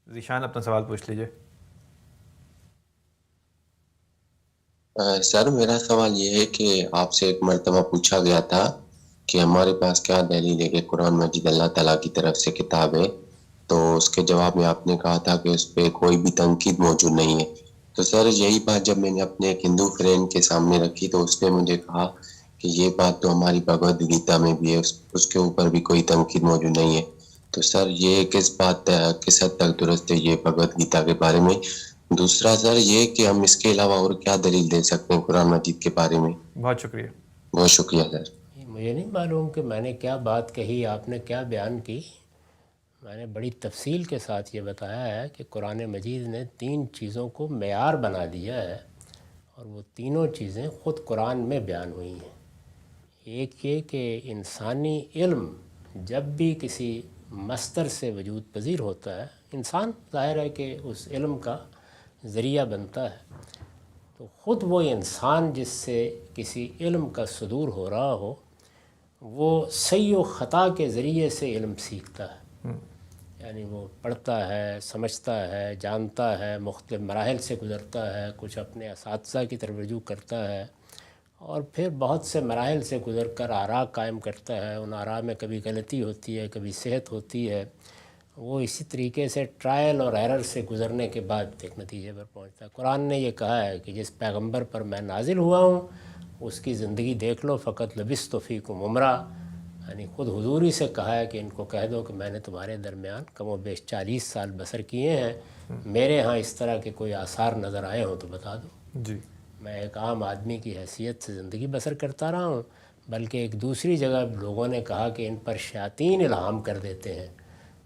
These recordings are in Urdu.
ذیشان اپنا سوال پوچھ لیجئے۔ سر میرا سوال یہ ہے کہ آپ سے ایک مرتبہ پوچھا گیا تھا کہ ہمارے پاس کیا دلیل ہے کہ قرآن مجید اللہ تعالیٰ کی طرف سے کتاب ہے، تو اس کے جواب میں آپ نے کہا تھا کہ اس پہ کوئی بھی تنقید موجود نہیں ہے۔ تو سر یہی بات جب میں نے اپنے ایک ہندو فرینڈ کے سامنے رکھی تو اس نے مجھے کہا کہ یہ بات تو ہماری بھگوت گیتا میں بھی ہے، اس کے اوپر بھی کوئی تنقید موجود نہیں ہے۔ تو سر یہ کس حد تک درست ہے یہ بھگوت گیتا کے بارے میں؟ دوسرا سر یہ کہ ہم اس کے علاوہ اور کیا دلیل دے سکتے ہیں قرآن مجید کے بارے میں؟ بہت شکریہ۔ بہت شکریہ سر۔ مجھے نہیں معلوم کہ میں نے کیا بات کہی، آپ نے کیا بیان کی۔ میں نے بڑی تفصیل کے ساتھ یہ بتایا ہے کہ قرآن مجید نے 3 چیزوں کو معیار بنا دیا ہے، اور وہ تینوں چیزیں خود قرآن میں بیان ہوئی ہیں۔ ایک یہ کہ انسانی علم جب بھی کسی مصدر سے وجود پذیر ہوتا ہے، انسان ظاہر ہے کہ اس علم کا ذریعہ بنتا ہے، تو خود وہ انسان جس سے کسی علم کا صدور ہو رہا ہو، وہ صحیح و خطا کے ذریعے سے علم سیکھتا ہے۔ یعنی وہ پڑھتا ہے، سمجھتا ہے، جانتا ہے، مختلف مراحل سے گزرتا ہے، کچھ اپنے اساتذہ کی طرف رجوع کرتا ہے، اور پھر بہت سے مراحل سے گزر کر آراء قائم کرتا ہے۔ ان آراء میں کبھی غلطی ہوتی ہے، کبھی صحت ہوتی ہے، وہ اسی طریقے سے ٹرائل اور ایرر سے گزرنے کے بعد ایک نتیجے پر پہنچتا ہے۔ قرآن نے یہ کہا ہے کہ جس پیغمبر پر میں نازل ہوا ہوں اس کی زندگی دیکھ لو، فقط لبثت فیکم عمرا، یعنی خود حضور ہی سے کہا ہے کہ ان کو کہہ دو کہ میں نے تمہارے درمیان کم و بیش 40 سال بسر کیے ہیں، میرے ہاں اس طرح کے کوئی آثار نظر آئے ہوں تو بتا دو۔ جی، میں ایک عام آدمی کی حیثیت سے زندگی بسر کرتا رہا ہوں، بلکہ ایک دوسری جگہ لوگوں نے کہا کہ ان پر شیاطین الہام کر دیتے ہیں،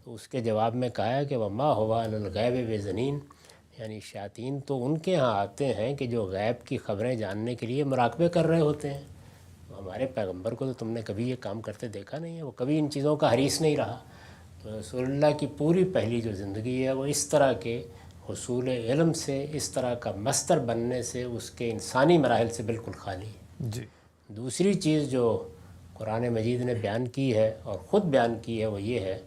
تو اس کے جواب میں کہا ہے کہ وما ہوا علی الغیب بضنین، یعنی شیاطین تو ان کے ہاں آتے ہیں کہ جو غیب کی خبریں جاننے کے لیے مراقبے کر رہے ہوتے ہیں۔ ہمارے پیغمبر کو تو تم نے کبھی یہ کام کرتے دیکھا نہیں ہے، وہ کبھی ان چیزوں کا حریص نہیں رہا۔ تو رسول اللہ کی پوری پہلی جو زندگی ہے وہ اس طرح کے حصول علم سے، اس طرح کا مصدر بننے سے، اس کے انسانی مراحل سے بالکل خالی ہے۔ جی، دوسری چیز جو قرآن مجید نے بیان کی ہے اور خود بیان کی ہے وہ یہ ہے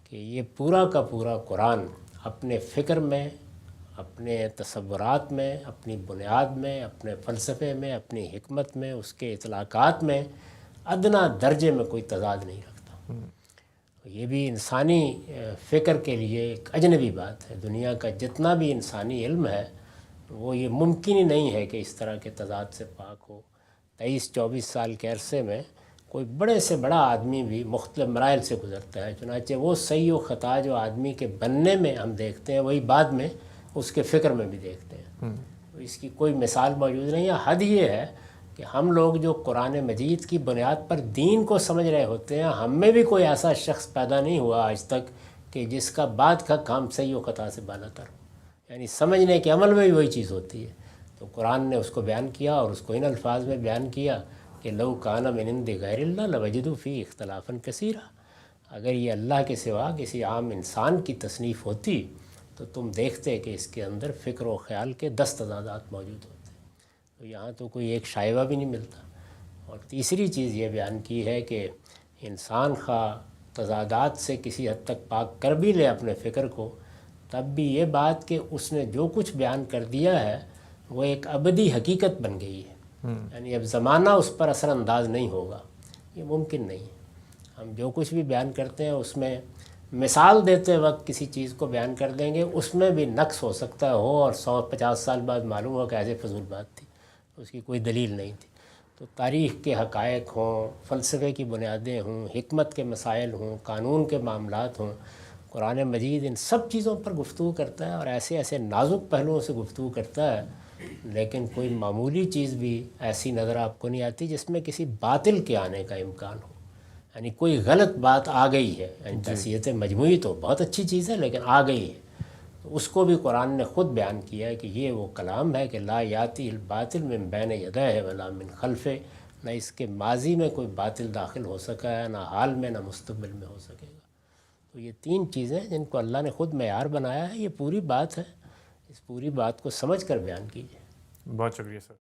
کہ یہ پورا کا پورا قرآن اپنے فکر میں، اپنے تصورات میں، اپنی بنیاد میں، اپنے فلسفے میں، اپنی حکمت میں، اس کے اطلاقات میں ادنا درجے میں کوئی تضاد نہیں رکھتا۔ یہ بھی انسانی فکر کے لیے ایک اجنبی بات ہے۔ دنیا کا جتنا بھی انسانی علم ہے وہ یہ ممکن ہی نہیں ہے کہ اس طرح کے تضاد سے پاک ہو۔ 23-24 سال کے عرصے میں کوئی بڑے سے بڑا آدمی بھی مختلف مراحل سے گزرتا ہے، چنانچہ وہ صحیح و خطا جو آدمی کے بننے میں ہم دیکھتے ہیں وہی بعد میں اس کے فکر میں بھی دیکھتے ہیں۔ تو اس کی کوئی مثال موجود نہیں ہے۔ حد یہ ہے کہ ہم لوگ جو قرآن مجید کی بنیاد پر دین کو سمجھ رہے ہوتے ہیں، ہم میں بھی کوئی ایسا شخص پیدا نہیں ہوا آج تک کہ جس کا بعد کا کام صحیح و خطا سے بالا تر ہو، یعنی سمجھنے کے عمل میں بھی وہی چیز ہوتی ہے۔ تو قرآن نے اس کو بیان کیا اور اس کو ان الفاظ میں بیان کیا کہ لو کان من عند غیر اللہ لوجدوا فیہ اختلافا کثیرا، اگر یہ اللہ کے سوا کسی عام انسان کی تصنیف ہوتی تو تم دیکھتے کہ اس کے اندر فکر و خیال کے 10 تضادات موجود ہوتے۔ تو یہاں تو کوئی ایک شائبہ بھی نہیں ملتا۔ اور تیسری چیز یہ بیان کی ہے کہ انسان خواہ تضادات سے کسی حد تک پاک کر بھی لے اپنے فکر کو، تب بھی یہ بات کہ اس نے جو کچھ بیان کر دیا ہے وہ ایک ابدی حقیقت بن گئی ہے، یعنی اب زمانہ اس پر اثر انداز نہیں ہوگا، یہ ممکن نہیں ہے۔ ہم جو کچھ بھی بیان کرتے ہیں اس میں مثال دیتے وقت کسی چیز کو بیان کر دیں گے، اس میں بھی نقص ہو سکتا ہو اور 150 سال بعد معلوم ہو کہ ایسے فضول بات تھی، اس کی کوئی دلیل نہیں تھی۔ تو تاریخ کے حقائق ہوں، فلسفے کی بنیادیں ہوں، حکمت کے مسائل ہوں، قانون کے معاملات ہوں، قرآن مجید ان سب چیزوں پر گفتگو کرتا ہے اور ایسے ایسے نازک پہلوؤں سے گفتگو کرتا ہے، لیکن کوئی معمولی چیز بھی ایسی نظر آپ کو نہیں آتی جس میں کسی باطل کے آنے کا امکان ہو، یعنی کوئی غلط بات آ گئی ہے، یعنی تحصیلات مجموعی تو بہت اچھی چیز ہے لیکن آ گئی ہے، تو اس کو بھی قرآن نے خود بیان کیا ہے کہ یہ وہ کلام ہے کہ لا یاتی الباطل من بین یدیہ ولا من خلفہ، نہ اس کے ماضی میں کوئی باطل داخل ہو سکا ہے، نہ حال میں، نہ مستقبل میں ہو سکے گا۔ تو یہ 3 چیزیں جن کو اللہ نے خود معیار بنایا ہے، یہ پوری بات ہے، اس پوری بات کو سمجھ کر بیان کیجیے۔ بہت شکریہ سر۔